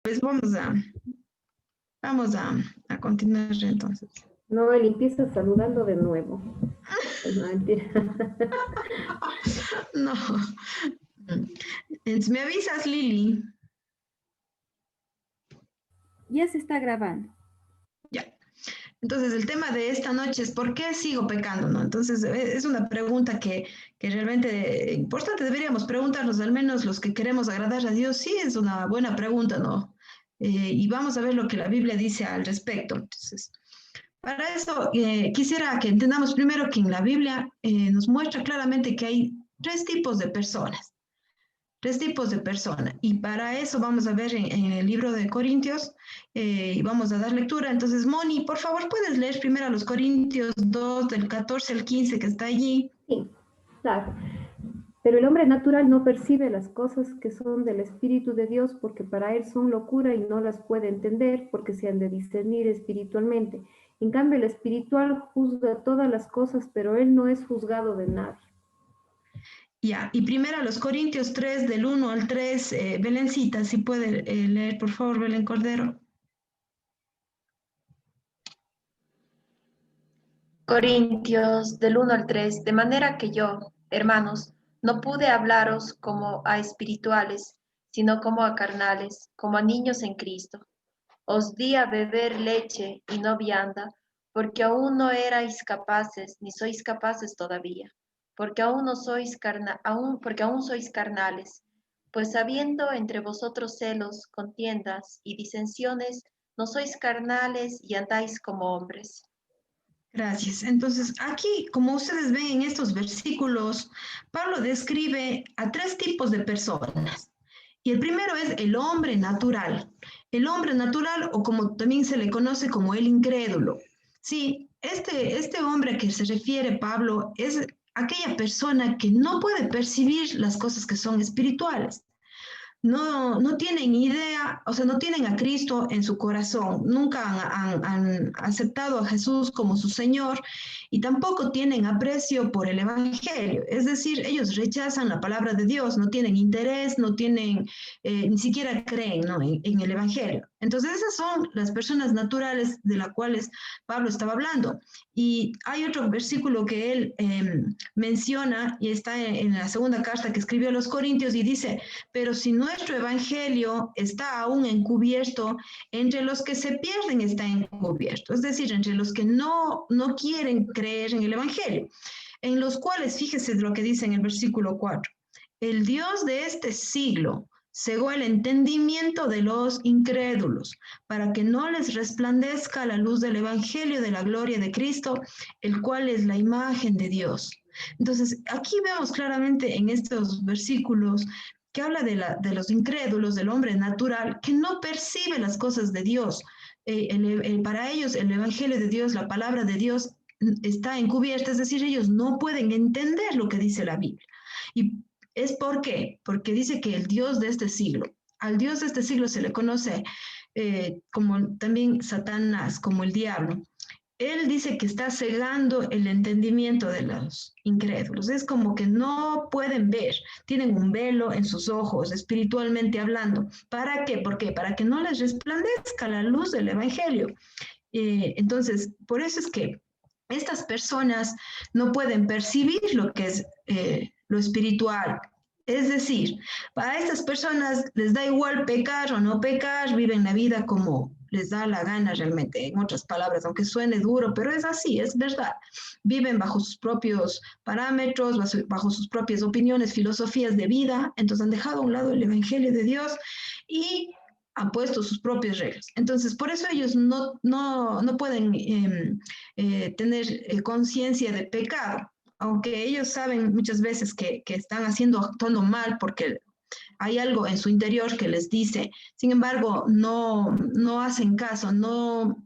Pues vamos a continuar entonces. No, él empieza saludando de nuevo. No, mentira. No. Entonces, me avisas, Lili. Ya se está grabando. Ya. Entonces, el tema de esta noche es ¿por qué sigo pecando? ¿No? Entonces, es una pregunta que realmente importante. Deberíamos preguntarnos, al menos los que queremos agradar a Dios, sí es una buena pregunta, ¿no? Y vamos a ver lo que la Biblia dice al respecto. Entonces, para eso, quisiera que entendamos primero que en la Biblia nos muestra claramente que hay tres tipos de personas. Tres tipos de personas. Y para eso vamos a ver en el libro de Corintios y vamos a dar lectura. Entonces, Moni, por favor, puedes leer primero a los Corintios 2 del 14 al 15 que está allí. Sí, claro. Pero el hombre natural no percibe las cosas que son del Espíritu de Dios porque para él son locura y no las puede entender porque se han de discernir espiritualmente. En cambio, el espiritual juzga todas las cosas, pero él no es juzgado de nadie. Ya, y primero a los Corintios 3 del 1 al 3, Belencita, si puede leer, por favor, Belén Cordero. Corintios del 1 al 3, de manera que yo, hermanos, no pude hablaros como a espirituales, sino como a carnales, como a niños en Cristo. Os di a beber leche y no vianda, porque aún no erais capaces, ni sois capaces todavía, porque aún no sois porque aún sois carnales. Pues habiendo entre vosotros celos, contiendas y disensiones, no sois carnales y andáis como hombres. Gracias. Entonces, aquí, como ustedes ven en estos versículos, Pablo describe a tres tipos de personas. Y el primero es el hombre natural. El hombre natural, o como también se le conoce como el incrédulo. Sí, este hombre a que se refiere Pablo es aquella persona que no puede percibir las cosas que son espirituales. No tienen idea, o sea, no tienen a Cristo en su corazón, nunca han aceptado a Jesús como su Señor y tampoco tienen aprecio por el Evangelio. Es decir, ellos rechazan la palabra de Dios, no tienen interés, no tienen, ni siquiera creen, ¿no? en el Evangelio. Entonces, esas son las personas naturales de las cuales Pablo estaba hablando. Y hay otro versículo que él menciona y está en la segunda carta que escribió a los Corintios y dice, pero si nuestro evangelio está aún encubierto, entre los que se pierden está encubierto, es decir, entre los que no quieren creer en el evangelio, en los cuales, fíjese lo que dice en el versículo 4, el Dios de este siglo cegó el entendimiento de los incrédulos, para que no les resplandezca la luz del Evangelio de la gloria de Cristo, el cual es la imagen de Dios. Entonces, aquí vemos claramente en estos versículos que habla de los incrédulos, del hombre natural, que no percibe las cosas de Dios. Para ellos el Evangelio de Dios, la palabra de Dios está encubierta, es decir, ellos no pueden entender lo que dice la Biblia. ¿Y es por qué? Porque dice que el Dios de este siglo, al Dios de este siglo se le conoce como también Satanás, como el diablo. Él dice que está cegando el entendimiento de los incrédulos. Es como que no pueden ver, tienen un velo en sus ojos, espiritualmente hablando. ¿Para qué? ¿Por qué? Para que no les resplandezca la luz del Evangelio. Entonces, por eso es que estas personas no pueden percibir lo que es lo espiritual. Es decir, para estas personas les da igual pecar o no pecar, viven la vida como les da la gana realmente, en otras palabras, aunque suene duro, pero es así, es verdad. Viven bajo sus propios parámetros, bajo sus propias opiniones, filosofías de vida, entonces han dejado a un lado el Evangelio de Dios y han puesto sus propias reglas. Entonces, por eso ellos no pueden tener conciencia de pecado, aunque ellos saben muchas veces que están actuando mal porque hay algo en su interior que les dice, sin embargo, no hacen caso, no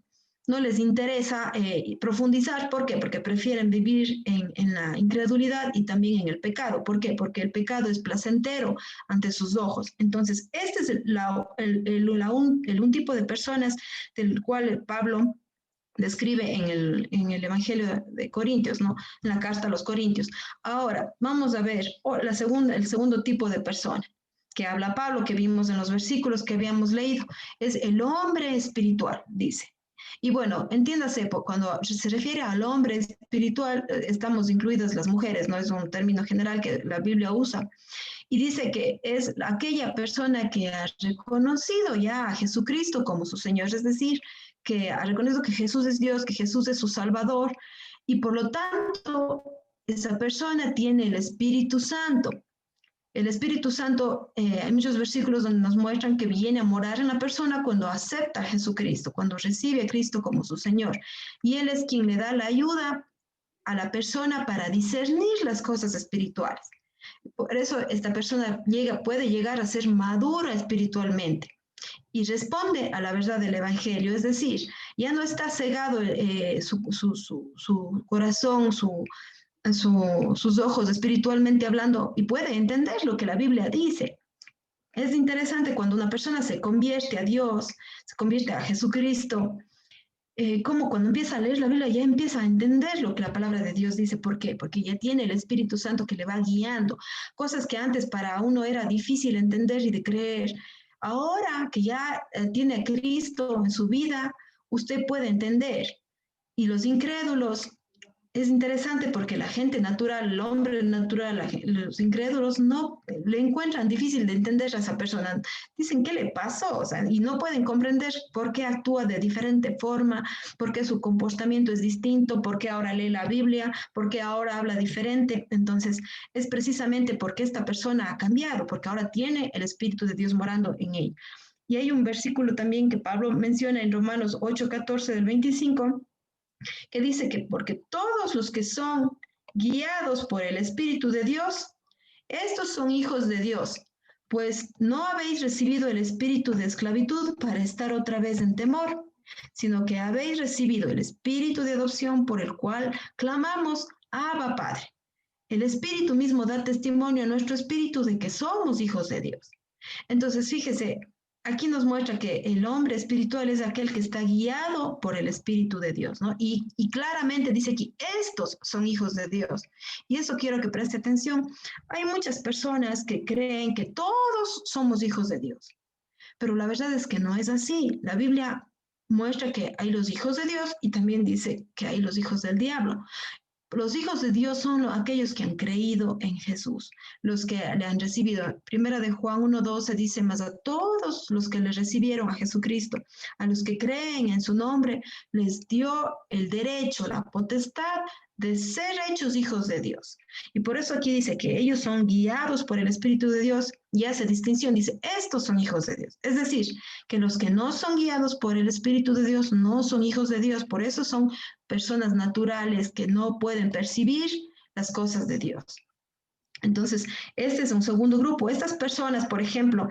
les interesa profundizar. ¿Por qué? Porque prefieren vivir en la incredulidad y también en el pecado. ¿Por qué? Porque el pecado es placentero ante sus ojos. Entonces, este es un tipo de personas del cual Pablo describe en el Evangelio de Corintios, ¿no? En la carta a los Corintios. Ahora, vamos a ver el segundo tipo de persona. que habla Pablo, que vimos en los versículos que habíamos leído, es el hombre espiritual, dice. Y bueno, entiéndase, cuando se refiere al hombre espiritual, estamos incluidas las mujeres, no es un término general que la Biblia usa. Y dice que es aquella persona que ha reconocido ya a Jesucristo como su Señor, es decir, que ha reconocido que Jesús es Dios, que Jesús es su Salvador, y por lo tanto, esa persona tiene el Espíritu Santo. El Espíritu Santo, hay muchos versículos donde nos muestran que viene a morar en la persona cuando acepta a Jesucristo, cuando recibe a Cristo como su Señor. Y Él es quien le da la ayuda a la persona para discernir las cosas espirituales. Por eso esta persona puede llegar a ser madura espiritualmente y responde a la verdad del Evangelio, es decir, ya no está cegado su corazón, sus ojos espiritualmente hablando y puede entender lo que la Biblia dice. Es interesante cuando una persona se convierte a Dios, se convierte a Jesucristo, como cuando empieza a leer la Biblia ya empieza a entender lo que la palabra de Dios dice. ¿Por qué? Porque ya tiene el Espíritu Santo que le va guiando. Cosas que antes para uno era difícil entender y de creer. Ahora que ya tiene a Cristo en su vida, usted puede entender. Y los incrédulos, es interesante porque la gente natural, el hombre natural, los incrédulos no le encuentran difícil de entender a esa persona. Dicen, ¿qué le pasó? O sea, y no pueden comprender por qué actúa de diferente forma, por qué su comportamiento es distinto, por qué ahora lee la Biblia, por qué ahora habla diferente. Entonces, es precisamente porque esta persona ha cambiado, porque ahora tiene el Espíritu de Dios morando en él. Y hay un versículo también que Pablo menciona en Romanos 8:14 del 25, que dice que porque todos los que son guiados por el Espíritu de Dios, estos son hijos de Dios, pues no habéis recibido el espíritu de esclavitud para estar otra vez en temor, sino que habéis recibido el espíritu de adopción por el cual clamamos, Abba, Padre. El Espíritu mismo da testimonio a nuestro espíritu de que somos hijos de Dios. Entonces, fíjese, aquí nos muestra que el hombre espiritual es aquel que está guiado por el Espíritu de Dios, ¿no? Y claramente dice aquí, estos son hijos de Dios. Y eso quiero que preste atención. Hay muchas personas que creen que todos somos hijos de Dios, pero la verdad es que no es así. La Biblia muestra que hay los hijos de Dios y también dice que hay los hijos del diablo. Los hijos de Dios son aquellos que han creído en Jesús, los que le han recibido. Primera de Juan 1:12 dice, mas a todos los que le recibieron a Jesucristo, a los que creen en su nombre, les dio el derecho, la potestad de ser hechos hijos de Dios. Y por eso aquí dice que ellos son guiados por el Espíritu de Dios y hace distinción, dice, estos son hijos de Dios. Es decir, que los que no son guiados por el Espíritu de Dios no son hijos de Dios, por eso son personas naturales que no pueden percibir las cosas de Dios. Entonces, este es un segundo grupo. Estas personas, por ejemplo,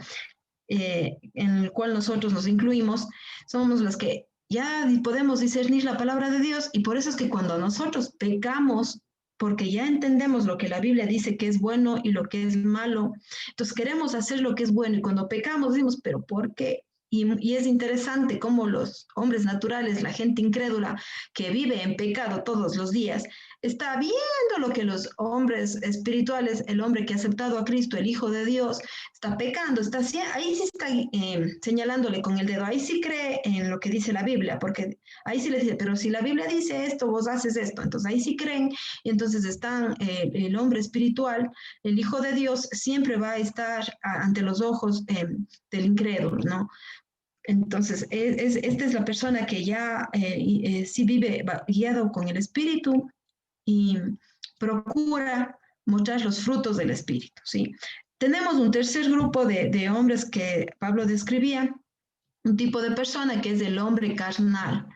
en el cual nosotros nos incluimos, somos las que ya podemos discernir la palabra de Dios y por eso es que cuando nosotros pecamos, porque ya entendemos lo que la Biblia dice que es bueno y lo que es malo, entonces queremos hacer lo que es bueno y cuando pecamos decimos, pero ¿por qué? Y es interesante cómo los hombres naturales, la gente incrédula que vive en pecado todos los días, está viendo lo que los hombres espirituales, el hombre que ha aceptado a Cristo, el Hijo de Dios, está pecando, ahí sí está señalándole con el dedo, ahí sí cree en lo que dice la Biblia, porque ahí sí le dice, pero si la Biblia dice esto, vos haces esto, entonces ahí sí creen, y entonces están, el hombre espiritual, el Hijo de Dios, siempre va a estar ante los ojos del incrédulo, ¿no? Entonces, esta es la persona que ya sí vive guiado con el Espíritu y procura mostrar los frutos del Espíritu, ¿sí? Tenemos un tercer grupo de hombres que Pablo describía, un tipo de persona que es el hombre carnal.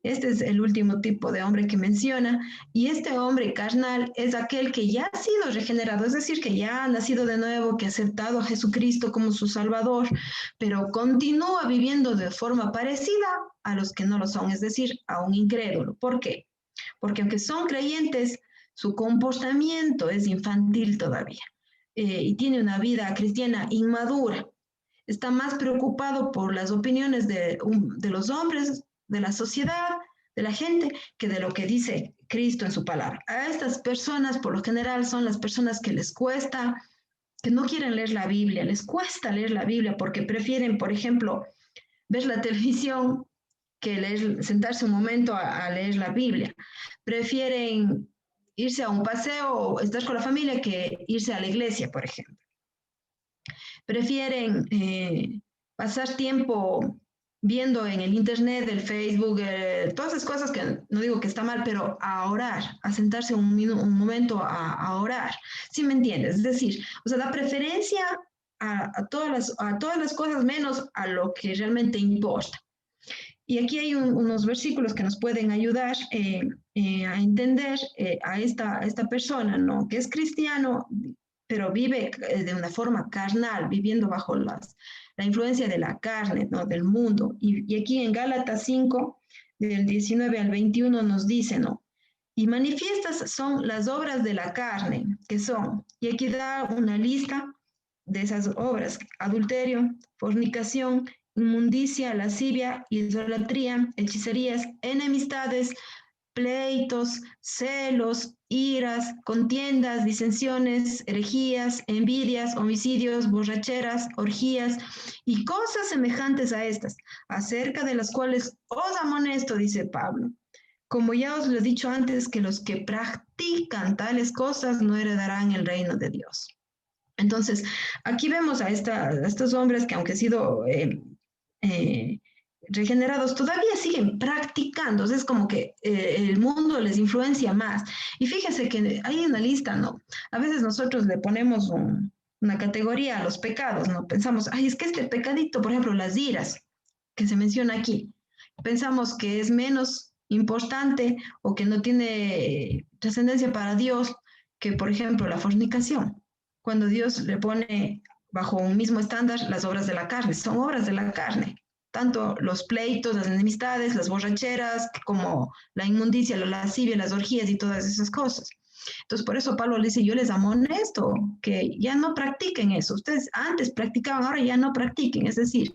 Este es el último tipo de hombre que menciona, y este hombre carnal es aquel que ya ha sido regenerado, es decir, que ya ha nacido de nuevo, que ha aceptado a Jesucristo como su Salvador, pero continúa viviendo de forma parecida a los que no lo son, es decir, a un incrédulo. ¿Por qué? Porque aunque son creyentes, su comportamiento es infantil todavía, y tiene una vida cristiana inmadura. Está más preocupado por las opiniones de los hombres, de la sociedad, de la gente, que de lo que dice Cristo en su palabra. A estas personas, por lo general, son las personas que les cuesta que no quieren leer la Biblia, les cuesta leer la Biblia porque prefieren, por ejemplo, ver la televisión que leer, sentarse un momento a leer la Biblia. Prefieren irse a un paseo o estar con la familia que irse a la iglesia, por ejemplo. Prefieren pasar tiempo viendo en el internet, el Facebook, todas esas cosas que no digo que está mal, pero a orar, a sentarse un momento a orar. ¿Sí me entiendes? Es decir, o sea, da preferencia a todas las cosas menos a lo que realmente importa. Y aquí hay unos versículos que nos pueden ayudar a entender a esta persona, ¿no? Que es cristiano, pero vive de una forma carnal, viviendo bajo la influencia de la carne, ¿no? Del mundo. Y aquí en Gálatas 5, del 19 al 21, nos dice, ¿no? Y manifiestas son las obras de la carne, que son, y aquí da una lista de esas obras: adulterio, fornicación, inmundicia, lascivia, idolatría, hechicerías, enemistades, pleitos, celos, iras, contiendas, disensiones, herejías, envidias, homicidios, borracheras, orgías y cosas semejantes a estas, acerca de las cuales os amonesto, dice Pablo. Como ya os lo he dicho antes, que los que practican tales cosas no heredarán el reino de Dios. Entonces, aquí vemos a estos hombres que aunque han sido regenerados, todavía siguen practicando. O sea, es como que el mundo les influencia más. Y fíjese que hay una lista, ¿no? A veces nosotros le ponemos una categoría a los pecados, ¿no? Pensamos, ay, es que este pecadito, por ejemplo, las iras, que se menciona aquí, pensamos que es menos importante o que no tiene trascendencia para Dios que, por ejemplo, la fornicación. Cuando Dios le pone bajo un mismo estándar las obras de la carne, son obras de la carne, tanto los pleitos, las enemistades, las borracheras, como la inmundicia, la lascivia, las orgías y todas esas cosas. Entonces, por eso Pablo le dice, yo les amonesto que ya no practiquen eso. Ustedes antes practicaban, ahora ya no practiquen. Es decir,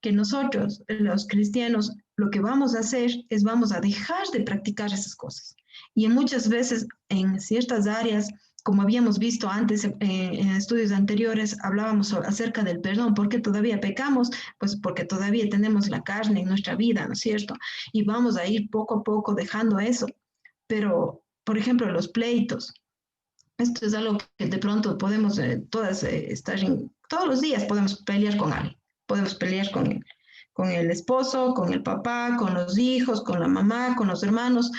que nosotros, los cristianos, lo que vamos a hacer es vamos a dejar de practicar esas cosas. Y muchas veces en ciertas áreas, como habíamos visto antes en estudios anteriores, hablábamos acerca del perdón. ¿Por qué todavía pecamos? Pues porque todavía tenemos la carne en nuestra vida, ¿no es cierto? Y vamos a ir poco a poco dejando eso. Pero, por ejemplo, los pleitos. Esto es algo que de pronto podemos todas estar todos los días podemos pelear con alguien. Podemos pelear con el esposo, con el papá, con los hijos, con la mamá, con los hermanos.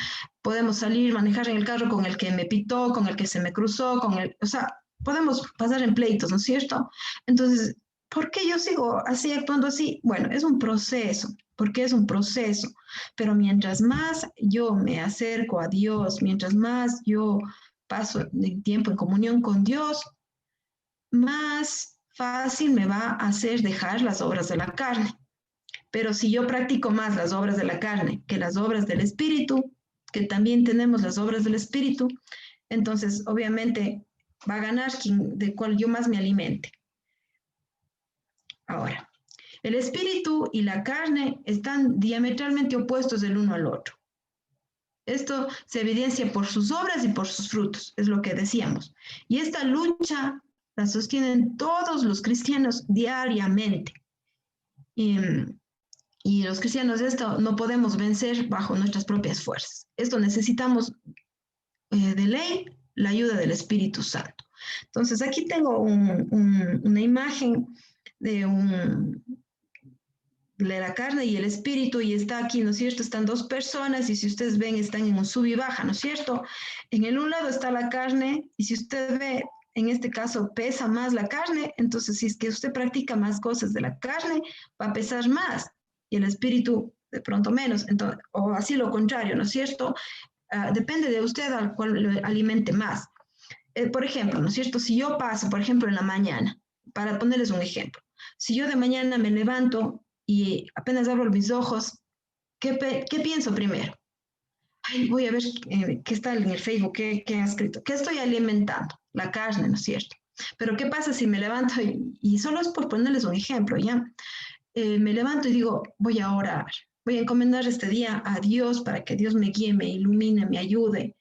Podemos salir, manejar en el carro con el que me pitó, con el que se me cruzó, o sea, podemos pasar en pleitos, ¿no es cierto? Entonces, ¿por qué yo sigo así, actuando así? Bueno, es un proceso, porque es un proceso, pero mientras más yo me acerco a Dios, mientras más yo paso el tiempo en comunión con Dios, más fácil me va a hacer dejar las obras de la carne. Pero si yo practico más las obras de la carne que las obras del Espíritu, que también tenemos las obras del Espíritu, entonces obviamente va a ganar de cual yo más me alimente. Ahora, el Espíritu y la carne están diametralmente opuestos el uno al otro. Esto se evidencia por sus obras y por sus frutos, es lo que decíamos. Y esta lucha la sostienen todos los cristianos diariamente. Y los cristianos esto no podemos vencer bajo nuestras propias fuerzas. Esto necesitamos de ley la ayuda del Espíritu Santo. Entonces aquí tengo una imagen de la carne y el espíritu, y está aquí, ¿no es cierto? Están dos personas y si ustedes ven están en un sub y baja, ¿no es cierto? En el un lado está la carne y si usted ve, en este caso pesa más la carne, entonces si es que usted practica más cosas de la carne, va a pesar más y el espíritu de pronto menos, entonces, o así lo contrario, ¿no es cierto? Depende de usted al cual le alimente más. Por ejemplo, ¿no es cierto? Si yo paso, por ejemplo, en la mañana, para ponerles un ejemplo, si yo de mañana me levanto y apenas abro mis ojos, ¿qué pienso primero? Ay, voy a ver qué está en el Facebook, qué ha escrito, qué estoy alimentando, la carne, ¿no es cierto? Pero ¿qué pasa si me levanto y solo es por ponerles un ejemplo, ¿ya? Me levanto y digo, voy a orar, voy a encomendar este día a Dios para que Dios me guíe, me ilumine, me ayude,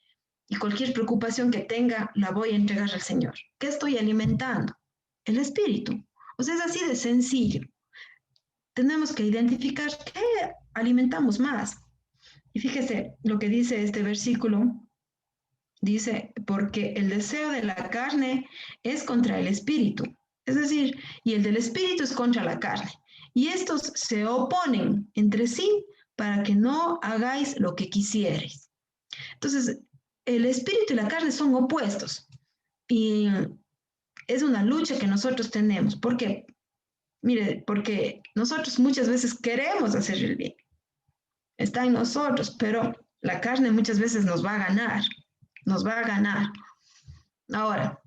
y cualquier preocupación que tenga la voy a entregar al Señor. ¿Qué estoy alimentando? el espíritu. O sea, es así de sencillo. Tenemos que identificar qué alimentamos más. Y fíjese lo que dice este versículo. Dice, porque el deseo de la carne es contra el espíritu. Es decir, y el del espíritu es contra la carne. Y estos se oponen entre sí para que no hagáis lo que quisierais. Entonces, el espíritu y la carne son opuestos. Y es una lucha que nosotros tenemos. ¿Por qué? Mire, porque nosotros muchas veces queremos hacer el bien. Está en nosotros, pero la carne muchas veces nos va a ganar. Nos va a ganar. Ahora,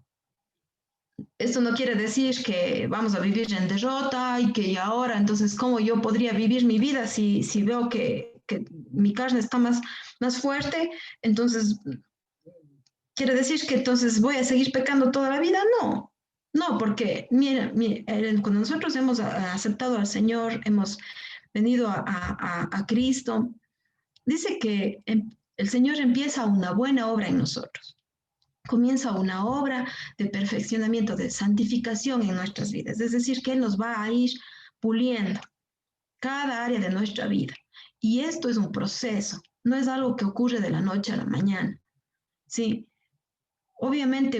esto no quiere decir que vamos a vivir en derrota y que ahora, entonces, ¿cómo yo podría vivir mi vida si veo que mi carne está más fuerte? Entonces, ¿quiere decir que entonces voy a seguir pecando toda la vida? No, no, porque mira, cuando nosotros hemos aceptado al Señor, hemos venido a Cristo, dice que el Señor empieza una buena obra en nosotros. Comienza una obra de perfeccionamiento, de santificación en nuestras vidas. Es decir, que Él nos va a ir puliendo cada área de nuestra vida. Y esto es un proceso, no es algo que ocurre de la noche a la mañana. Sí, obviamente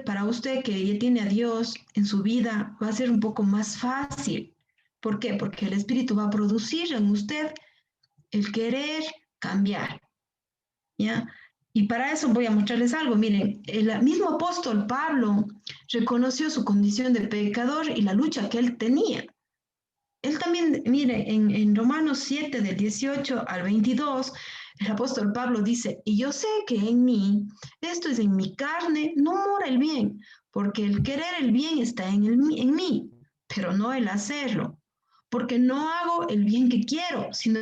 para usted que ya tiene a Dios en su vida, va a ser un poco más fácil. ¿Por qué? Porque el Espíritu va a producir en usted el querer cambiar. ¿Ya? Y para eso voy a mostrarles algo. Miren, el mismo apóstol Pablo reconoció su condición de pecador y la lucha que él tenía. Él también, mire, en Romanos 7, del 18 al 22, el apóstol Pablo dice, y yo sé que en mí, esto es en mi carne, no mora el bien, porque el querer el bien está en mí, pero no el hacerlo, porque no hago el bien que quiero, sino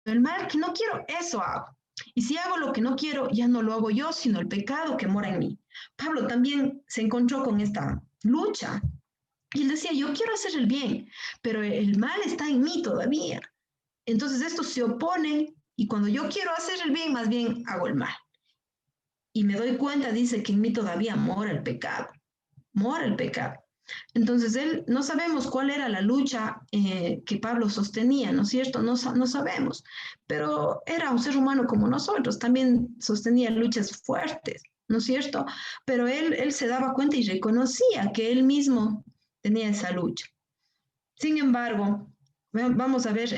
el mal que no quiero, eso hago. Y si hago lo que no quiero, ya no lo hago yo, sino el pecado que mora en mí. Pablo también se encontró con esta lucha. Y él decía, yo quiero hacer el bien, pero el mal está en mí todavía. Entonces estos se oponen y cuando yo quiero hacer el bien, más bien hago el mal. Y me doy cuenta, dice, que en mí todavía mora el pecado. Mora el pecado. Entonces, no sabemos cuál era la lucha que Pablo sostenía, ¿no es cierto? No sabemos, pero era un ser humano como nosotros, también sostenía luchas fuertes, ¿no es cierto? Pero él se daba cuenta y reconocía que él mismo tenía esa lucha. Sin embargo, vamos a ver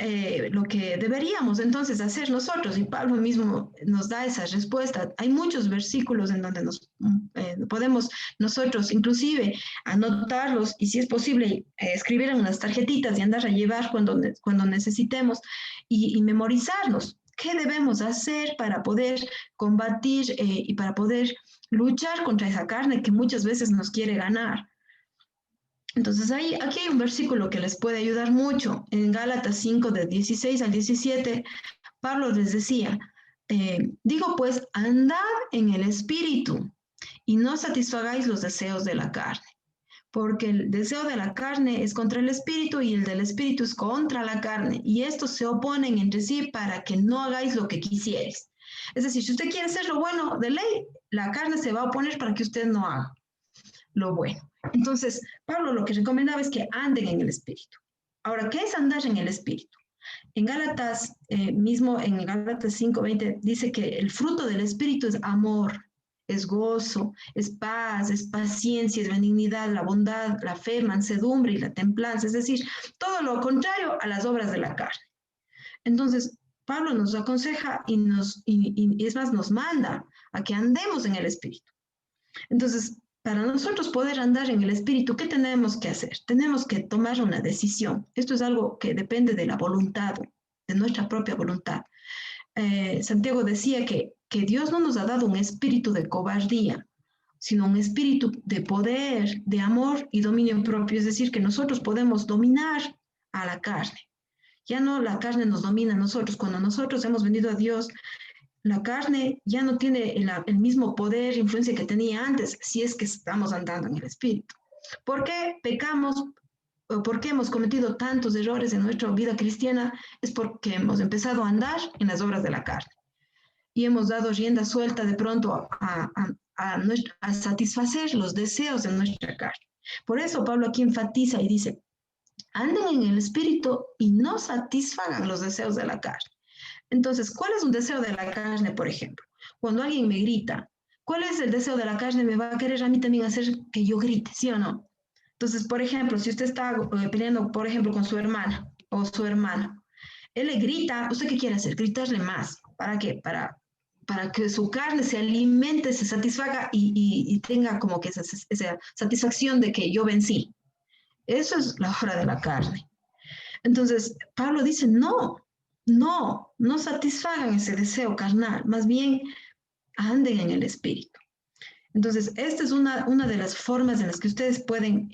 lo que deberíamos entonces hacer nosotros, y Pablo mismo nos da esa respuesta. Hay muchos versículos en donde nos podemos nosotros inclusive anotarlos y si es posible escribir en unas tarjetitas y andar a llevar cuando necesitemos y memorizarlos. ¿Qué debemos hacer para poder combatir y para poder luchar contra esa carne que muchas veces nos quiere ganar? Entonces, aquí hay un versículo que les puede ayudar mucho. En Gálatas 5, de 16 al 17, Pablo les decía, digo pues, andad en el espíritu y no satisfagáis los deseos de la carne, porque el deseo de la carne es contra el espíritu y el del espíritu es contra la carne, y estos se oponen entre sí para que no hagáis lo que quisierais. Es decir, si usted quiere hacer lo bueno de ley, la carne se va a oponer para que usted no haga lo bueno. Entonces, Pablo lo que recomendaba es que anden en el espíritu. Ahora, ¿qué es andar en el espíritu? En Gálatas, mismo en Gálatas 5:20, dice que el fruto del espíritu es amor, es gozo, es paz, es paciencia, es benignidad, la bondad, la fe, mansedumbre y la templanza. Es decir, todo lo contrario a las obras de la carne. Entonces, Pablo nos aconseja y es más, nos manda a que andemos en el espíritu. Entonces, para nosotros poder andar en el espíritu, ¿qué tenemos que hacer? Tenemos que tomar una decisión. Esto es algo que depende de la voluntad, de nuestra propia voluntad. Santiago decía que Dios no nos ha dado un espíritu de cobardía, sino un espíritu de poder, de amor y dominio propio. Es decir, que nosotros podemos dominar a la carne. Ya no la carne nos domina a nosotros. Cuando nosotros hemos venido a Dios, la carne ya no tiene el mismo poder, influencia que tenía antes, si es que estamos andando en el espíritu. ¿Por qué pecamos? ¿O por qué hemos cometido tantos errores en nuestra vida cristiana? Es porque hemos empezado a andar en las obras de la carne. Y hemos dado rienda suelta de pronto a satisfacer los deseos de nuestra carne. Por eso Pablo aquí enfatiza y dice, anden en el espíritu y no satisfagan los deseos de la carne. Entonces, ¿cuál es un deseo de la carne, por ejemplo? Cuando alguien me grita, ¿cuál es el deseo de la carne? Me va a querer a mí también hacer que yo grite, ¿sí o no? Entonces, por ejemplo, si usted está peleando, por ejemplo, con su hermana o su hermano, él le grita, ¿usted qué quiere hacer? Gritarle más. ¿Para qué? Para que su carne se alimente, se satisfaga y tenga como que esa satisfacción de que yo vencí. Eso es la obra de la carne. Entonces, Pablo dice, no satisfagan ese deseo carnal, más bien anden en el espíritu. Entonces, esta es una de las formas en las que ustedes pueden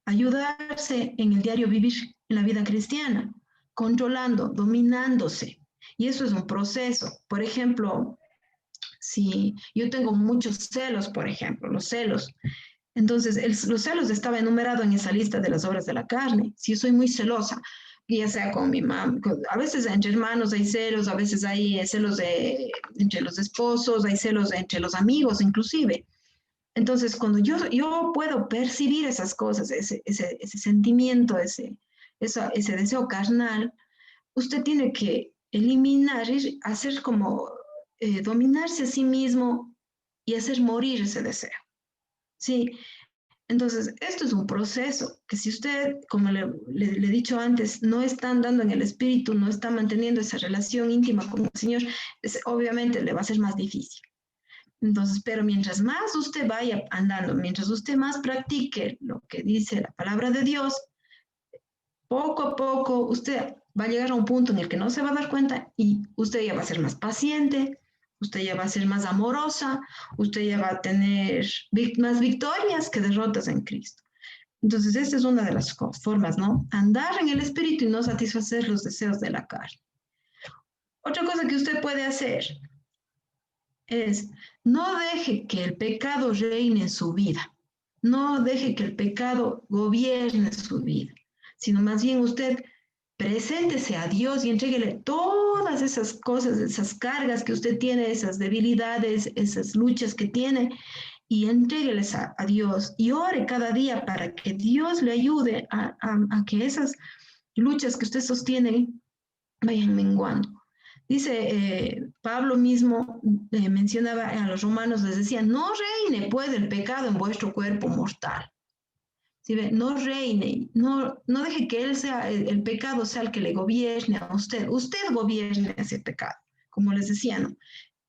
ayudarse en el diario vivir en la vida cristiana, controlando, dominándose. Y eso es un proceso. Por ejemplo, si yo tengo muchos celos, por ejemplo, los celos, entonces los celos estaba enumerado en esa lista de las obras de la carne. Si yo soy muy celosa, ya sea con mi mamá, a veces entre hermanos hay celos, a veces hay celos entre los esposos, hay celos entre los amigos inclusive. Entonces, cuando yo puedo percibir esas cosas, ese sentimiento, ese deseo carnal, usted tiene que eliminar, hacer como dominarse a sí mismo y hacer morir ese deseo. Sí, entonces esto es un proceso que si usted, como le he dicho antes, no está andando en el espíritu, no está manteniendo esa relación íntima con el Señor, obviamente le va a ser más difícil. Entonces, pero mientras más usted vaya andando, mientras usted más practique lo que dice la palabra de Dios, poco a poco usted va a llegar a un punto en el que no se va a dar cuenta y usted ya va a ser más paciente, usted ya va a ser más amorosa, usted ya va a tener más victorias que derrotas en Cristo. Entonces, esta es una de las formas, ¿no? Andar en el espíritu y no satisfacer los deseos de la carne. Otra cosa que usted puede hacer es no deje que el pecado reine en su vida, no deje que el pecado gobierne su vida, sino más bien usted preséntese a Dios y entréguele todas esas cosas, esas cargas que usted tiene, esas debilidades, esas luchas que tiene, y entrégueles a Dios y ore cada día para que Dios le ayude a que esas luchas que usted sostiene vayan menguando. Dice Pablo mismo, mencionaba a los romanos, les decía, no reine pues el pecado en vuestro cuerpo mortal. ¿Sí ve? No reine, no deje que él sea, el pecado sea el que le gobierne a usted. Usted gobierne ese pecado, como les decía, ¿no?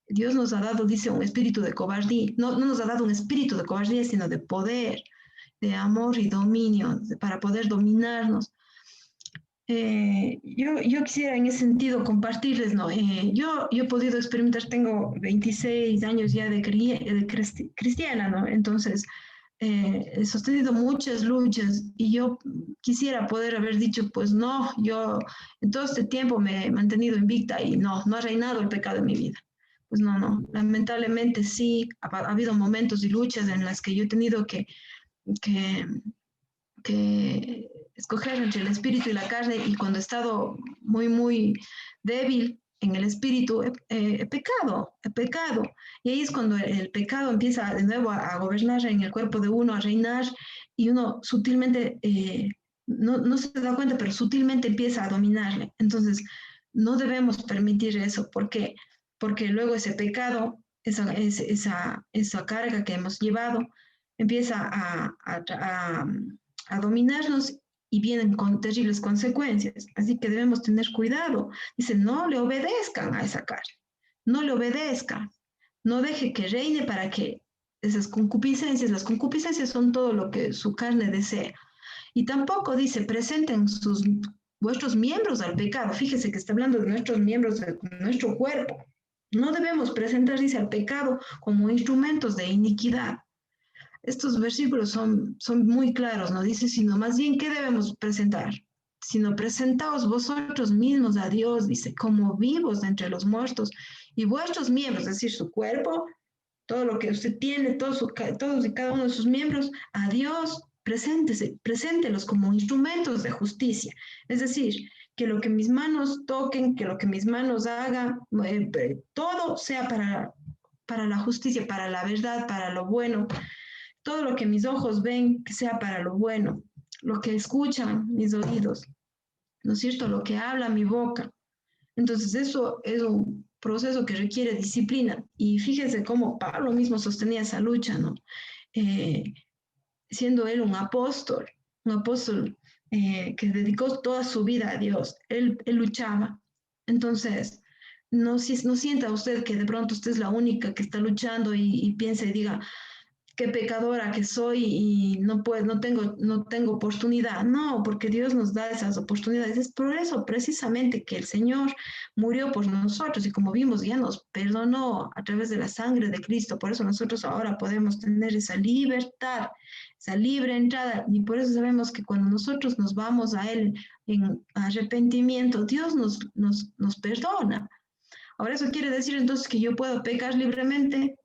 Dios nos ha dado, dice, un espíritu de cobardía. No nos ha dado un espíritu de cobardía, sino de poder, de amor y dominio, para poder dominarnos. Yo quisiera en ese sentido compartirles, ¿no? Yo he podido experimentar, tengo 26 años ya de cristiana, ¿no? Entonces, he sostenido muchas luchas y yo quisiera poder haber dicho, pues no, yo en todo este tiempo me he mantenido invicta y no ha reinado el pecado en mi vida. Pues no, lamentablemente sí, ha habido momentos y luchas en las que yo he tenido que escoger entre el espíritu y la carne, y cuando he estado muy débil en el espíritu, he pecado. Y ahí es cuando el pecado empieza de nuevo a gobernar en el cuerpo de uno, a reinar, y uno sutilmente, no se da cuenta, pero sutilmente empieza a dominarle. Entonces, no debemos permitir eso, porque luego ese pecado, esa carga que hemos llevado, empieza a dominarnos y vienen con terribles consecuencias. Así que debemos tener cuidado. Dice, no le obedezcan a esa carne, no le obedezcan, no deje que reine para que esas concupiscencias, las concupiscencias son todo lo que su carne desea. Y tampoco dice, presenten vuestros miembros al pecado. Fíjese que está hablando de nuestros miembros, de nuestro cuerpo. No debemos presentar, dice, al pecado como instrumentos de iniquidad. Estos versículos son muy claros, no dice, sino más bien, ¿qué debemos presentar? Sino presentaos vosotros mismos a Dios, dice, como vivos de entre los muertos, y vuestros miembros, es decir, su cuerpo, todo lo que usted tiene, todos y cada uno de sus miembros, a Dios, preséntelos como instrumentos de justicia. Es decir, que lo que mis manos toquen, que lo que mis manos hagan, todo sea para la justicia, para la verdad, para lo bueno. todo lo que mis ojos ven, que sea para lo bueno, lo que escuchan mis oídos, ¿no es cierto? Lo que habla mi boca. Entonces, eso es un proceso que requiere disciplina. Y fíjese cómo Pablo mismo sostenía esa lucha, ¿no? Eh, Siendo él un apóstol que dedicó toda su vida a Dios, él luchaba. Entonces, no sienta usted que de pronto usted es la única que está luchando y piensa y diga, qué pecadora que soy y no puedo, no tengo oportunidad. No, porque Dios nos da esas oportunidades. Es por eso precisamente que el Señor murió por nosotros y como vimos ya nos perdonó a través de la sangre de Cristo. Por eso nosotros ahora podemos tener esa libertad, esa libre entrada y por eso sabemos que cuando nosotros nos vamos a Él en arrepentimiento, Dios nos perdona. Ahora eso quiere decir entonces que yo puedo pecar libremente.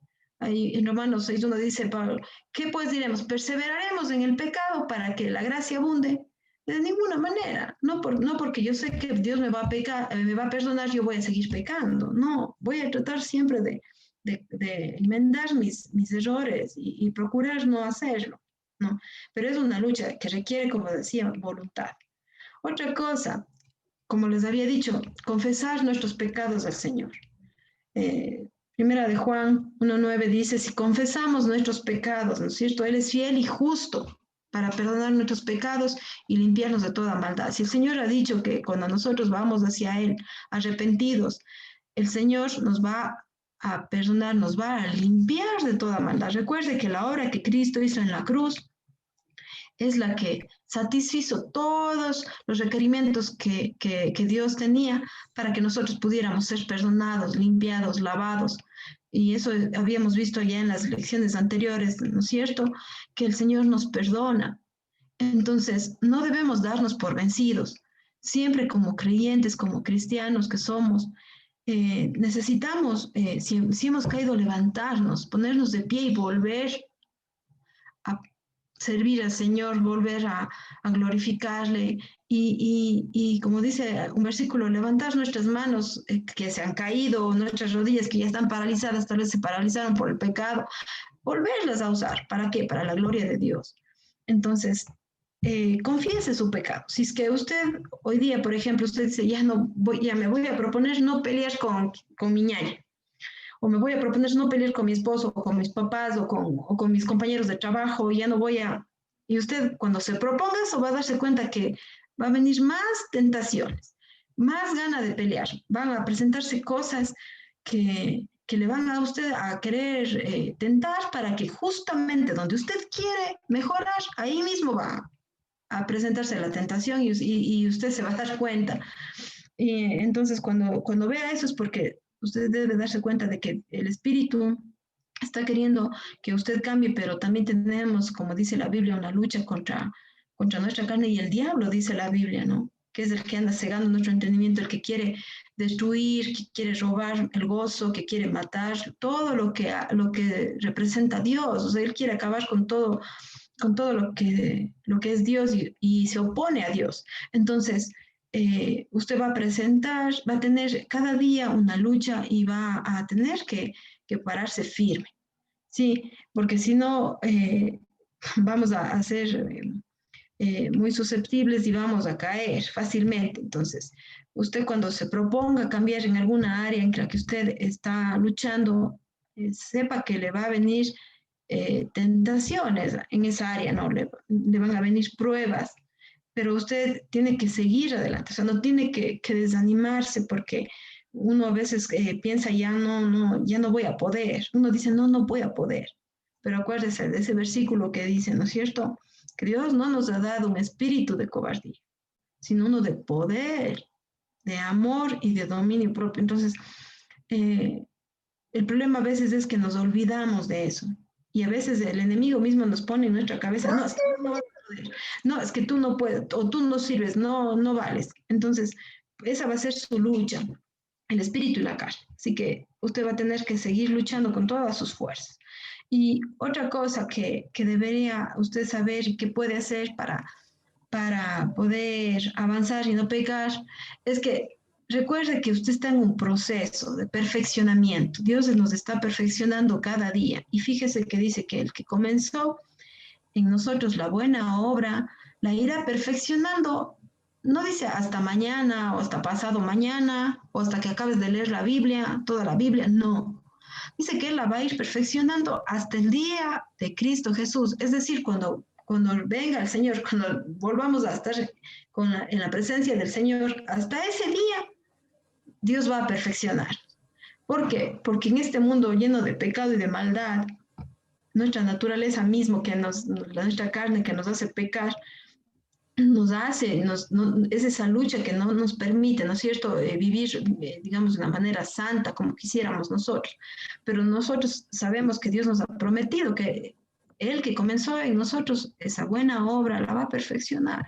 Ahí en Romanos 6.1 dice Pablo, ¿qué pues diremos? ¿Perseveraremos en el pecado para que la gracia abunde? De ninguna manera, no porque yo sé que Dios me va a perdonar, yo voy a seguir pecando. No, voy a tratar siempre de enmendar mis errores y procurar no hacerlo. ¿No? Pero es una lucha que requiere, como decía, voluntad. Otra cosa, como les había dicho, confesar nuestros pecados al Señor. Primera de Juan 1.9 dice, si confesamos nuestros pecados, ¿no es cierto? Él es fiel y justo para perdonar nuestros pecados y limpiarnos de toda maldad. Si el Señor ha dicho que cuando nosotros vamos hacia Él arrepentidos, el Señor nos va a perdonar, nos va a limpiar de toda maldad. Recuerde que la obra que Cristo hizo en la cruz es la que satisfizo todos los requerimientos que Dios tenía para que nosotros pudiéramos ser perdonados, limpiados, lavados. Y eso habíamos visto ya en las lecciones anteriores, ¿no es cierto? Que el Señor nos perdona. Entonces, no debemos darnos por vencidos. Siempre como creyentes, como cristianos que somos, necesitamos, si hemos caído, levantarnos, ponernos de pie y volver a servir al Señor, volver a glorificarle y como dice un versículo, levantar nuestras manos que se han caído, nuestras rodillas que ya están paralizadas, tal vez se paralizaron por el pecado, volverlas a usar. ¿Para qué? Para la gloria de Dios. Entonces, confiese su pecado. Si es que usted hoy día, por ejemplo, usted dice, ya me voy a proponer no pelear con mi ñaña, o me voy a proponer no pelear con mi esposo, o con mis papás, o con mis compañeros de trabajo, ya no voy a... Y usted cuando se proponga eso va a darse cuenta que va a venir más tentaciones, más ganas de pelear, van a presentarse cosas que le van a usted a querer tentar para que justamente donde usted quiere mejorar, ahí mismo va a presentarse la tentación y usted se va a dar cuenta. Y entonces cuando vea eso es porque usted debe darse cuenta de que el espíritu está queriendo que usted cambie, pero también tenemos, como dice la Biblia, una lucha contra nuestra carne y el diablo, dice la Biblia, ¿no? Que es el que anda cegando nuestro entendimiento, el que quiere destruir, que quiere robar el gozo, que quiere matar, todo lo que representa a Dios. O sea, él quiere acabar con todo lo que es Dios y se opone a Dios. Entonces, usted va a tener cada día una lucha y va a tener que pararse firme, ¿sí? Porque si no, vamos a ser muy susceptibles y vamos a caer fácilmente. Entonces, usted cuando se proponga cambiar en alguna área en la que usted está luchando, sepa que le va a venir tentaciones en esa área, ¿no? Le van a venir pruebas, pero usted tiene que seguir adelante, o sea, no tiene que desanimarse porque uno a veces piensa ya no voy a poder, uno dice no voy a poder, pero acuérdese de ese versículo que dice, ¿no es cierto? Que Dios no nos ha dado un espíritu de cobardía, sino uno de poder, de amor y de dominio propio. Entonces, el problema a veces es que nos olvidamos de eso. Y a veces el enemigo mismo nos pone en nuestra cabeza, no, es que no vas a poder, no, es que tú no puedes, o tú no sirves, no vales. Entonces, esa va a ser su lucha, el espíritu y la carne. Así que usted va a tener que seguir luchando con todas sus fuerzas. Y otra cosa que debería usted saber y que puede hacer para poder avanzar y no pecar es que recuerde que usted está en un proceso de perfeccionamiento. Dios nos está perfeccionando cada día. Y fíjese que dice que el que comenzó en nosotros la buena obra, la irá perfeccionando. No dice hasta mañana o hasta pasado mañana o hasta que acabes de leer la Biblia, toda la Biblia, no. Dice que Él la va a ir perfeccionando hasta el día de Cristo Jesús. Es decir, cuando venga el Señor, cuando volvamos a estar en la presencia del Señor, hasta ese día Dios va a perfeccionar. ¿Por qué? Porque en este mundo lleno de pecado y de maldad, nuestra naturaleza mismo, nuestra carne que nos hace pecar, es esa lucha que no nos permite, ¿no es cierto?, vivir, digamos, de una manera santa como quisiéramos nosotros. Pero nosotros sabemos que Dios nos ha prometido que Él que comenzó en nosotros esa buena obra la va a perfeccionar.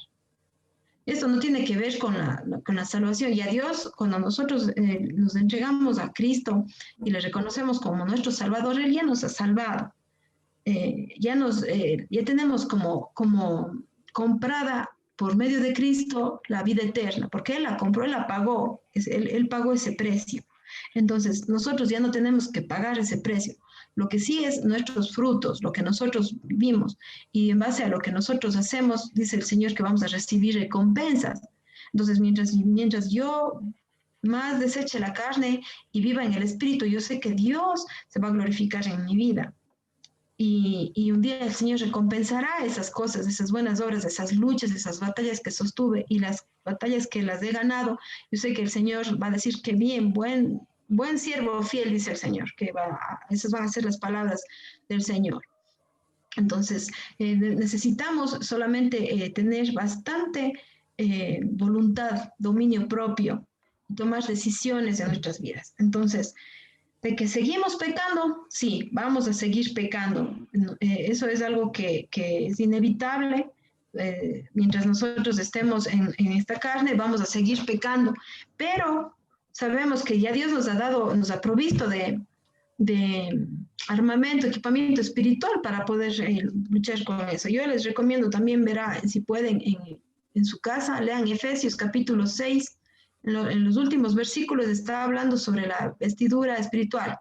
Esto no tiene que ver con la salvación. Y a Dios, cuando nosotros nos entregamos a Cristo y le reconocemos como nuestro Salvador, Él ya nos ha salvado. Ya tenemos como comprada por medio de Cristo la vida eterna, porque Él la compró, Él la pagó, Él pagó ese precio. Entonces, nosotros ya no tenemos que pagar ese precio. Lo que sí es nuestros frutos, lo que nosotros vivimos, y en base a lo que nosotros hacemos, dice el Señor que vamos a recibir recompensas. Entonces, mientras yo más deseche la carne y viva en el Espíritu, yo sé que Dios se va a glorificar en mi vida. Y un día el Señor recompensará esas cosas, esas buenas obras, esas luchas, esas batallas que sostuve y las batallas que las he ganado. Yo sé que el Señor va a decir que bien, buen siervo fiel, dice el Señor, esas van a ser las palabras del Señor. Entonces, necesitamos solamente tener bastante voluntad, dominio propio, y tomar decisiones en nuestras vidas. Entonces, de que seguimos pecando, sí, vamos a seguir pecando. Eso es algo que es inevitable. Mientras nosotros estemos en esta carne, vamos a seguir pecando. Pero sabemos que ya Dios nos ha provisto de armamento, equipamiento espiritual para poder luchar con eso. Yo les recomiendo también si pueden, en su casa, lean Efesios capítulo 6. En los últimos versículos está hablando sobre la vestidura espiritual,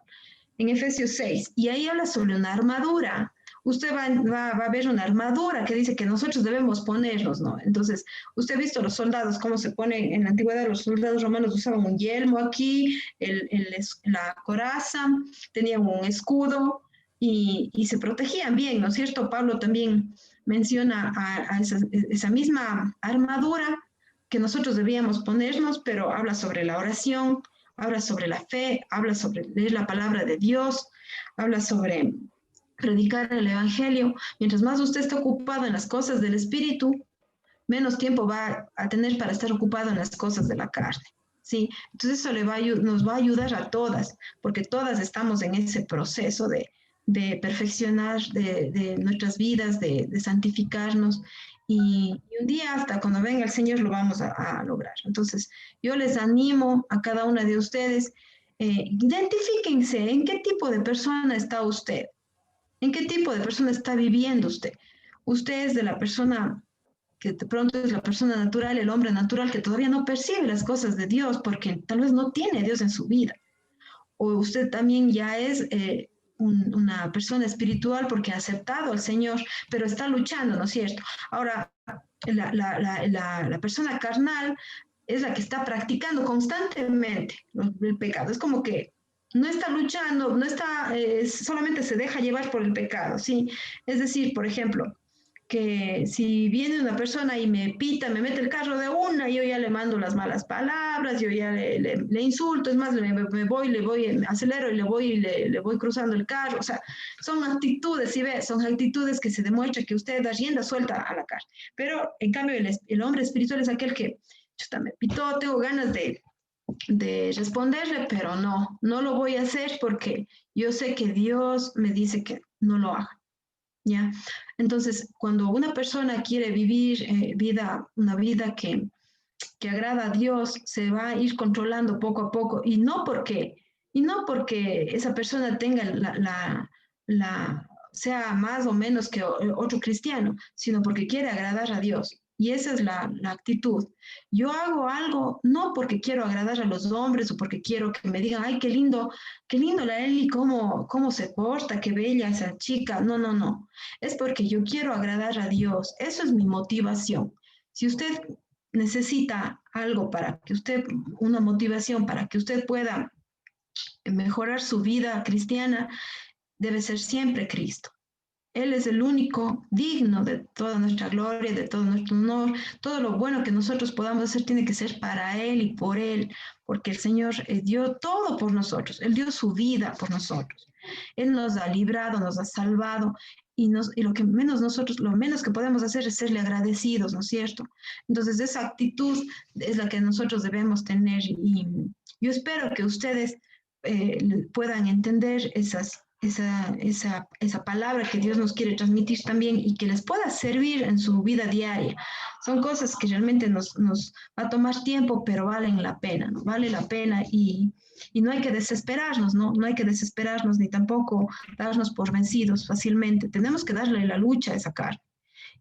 en Efesios 6, y ahí habla sobre una armadura. Usted va a ver una armadura que dice que nosotros debemos ponernos, ¿no? Entonces, usted ha visto los soldados, cómo se ponen en la antigüedad, los soldados romanos usaban un yelmo aquí, la coraza, tenían un escudo y se protegían bien, ¿no es cierto? Pablo también menciona a esa misma armadura que nosotros debíamos ponernos, pero habla sobre la oración, habla sobre la fe, habla sobre leer la palabra de Dios, habla sobre predicar el Evangelio. Mientras más usted esté ocupado en las cosas del Espíritu, menos tiempo va a tener para estar ocupado en las cosas de la carne. ¿Sí? Entonces eso nos va a ayudar a todas, porque todas estamos en ese proceso de perfeccionar de nuestras vidas, de santificarnos. Y un día, hasta cuando venga el Señor, lo vamos a lograr. Entonces, yo les animo a cada una de ustedes, identifíquense en qué tipo de persona está usted, en qué tipo de persona está viviendo usted. Usted es de la persona que de pronto es la persona natural, el hombre natural, que todavía no percibe las cosas de Dios porque tal vez no tiene a Dios en su vida. O usted también ya es una persona espiritual porque ha aceptado al Señor, pero está luchando, ¿no es cierto? Ahora, la persona carnal es la que está practicando constantemente el pecado. Es como que no está luchando, solamente se deja llevar por el pecado, ¿sí? Es decir, por ejemplo, que si viene una persona y me pita, me mete el carro de una, yo ya le mando las malas palabras, yo ya le insulto, es más, acelero y le voy cruzando el carro. O sea, son actitudes, ¿sí ve? Son actitudes que se demuestra que usted da rienda suelta a la carne. Pero, en cambio, el hombre espiritual es aquel que, me pitó, tengo ganas de responderle, pero no lo voy a hacer porque yo sé que Dios me dice que no lo haga. ¿Ya? Entonces, cuando una persona quiere vivir una vida que agrada a Dios, se va a ir controlando poco a poco, y no porque esa persona tenga sea más o menos que otro cristiano, sino porque quiere agradar a Dios. Y esa es la actitud. Yo hago algo no porque quiero agradar a los hombres o porque quiero que me digan, ay, qué lindo la Eli, cómo se porta, qué bella esa chica. No, no, no. Es porque yo quiero agradar a Dios. Eso es mi motivación. Si usted necesita algo para que usted, una motivación para que usted pueda mejorar su vida cristiana, debe ser siempre Cristo. Él es el único digno de toda nuestra gloria, de todo nuestro honor. Todo lo bueno que nosotros podamos hacer tiene que ser para Él y por Él, porque el Señor dio todo por nosotros. Él dio su vida por nosotros. Él nos ha librado, nos ha salvado y lo menos que podemos hacer es serle agradecidos, ¿no es cierto? Entonces, esa actitud es la que nosotros debemos tener y yo espero que ustedes puedan entender esa palabra que Dios nos quiere transmitir también y que les pueda servir en su vida diaria. Son cosas que realmente nos va a tomar tiempo, pero valen la pena, ¿no? Vale la pena y no hay que desesperarnos, ¿no? No hay que desesperarnos ni tampoco darnos por vencidos fácilmente. Tenemos que darle la lucha a esa carne.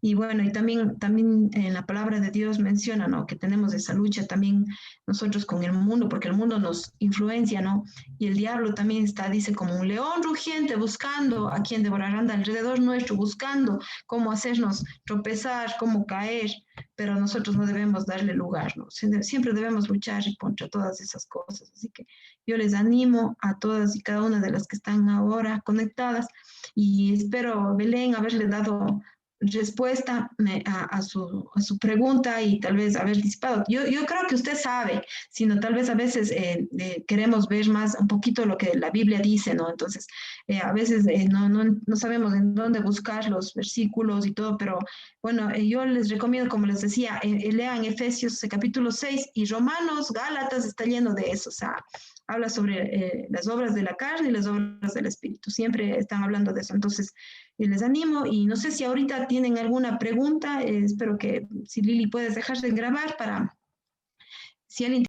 Y bueno, y también en la palabra de Dios menciona, ¿no? Que tenemos esa lucha también nosotros con el mundo, porque el mundo nos influencia, ¿no? Y el diablo también dice, como un león rugiente buscando a quien devorar, anda alrededor nuestro, buscando cómo hacernos tropezar, cómo caer, pero nosotros no debemos darle lugar, ¿no? Siempre debemos luchar contra todas esas cosas. Así que yo les animo a todas y cada una de las que están ahora conectadas y espero, Belén, haberle dado respuesta a su pregunta y tal vez haber disipado. Yo creo que usted sabe, sino tal vez a veces queremos ver más un poquito lo que la Biblia dice, ¿no? Entonces, a veces no sabemos en dónde buscar los versículos y todo, pero bueno, yo les recomiendo, como les decía, lean Efesios capítulo 6 y Romanos, Gálatas, está lleno de eso, o sea, habla sobre las obras de la carne y las obras del Espíritu, siempre están hablando de eso, entonces les animo y no sé si ahorita tienen alguna pregunta, espero que si Lili puedes dejarse de grabar para si alguien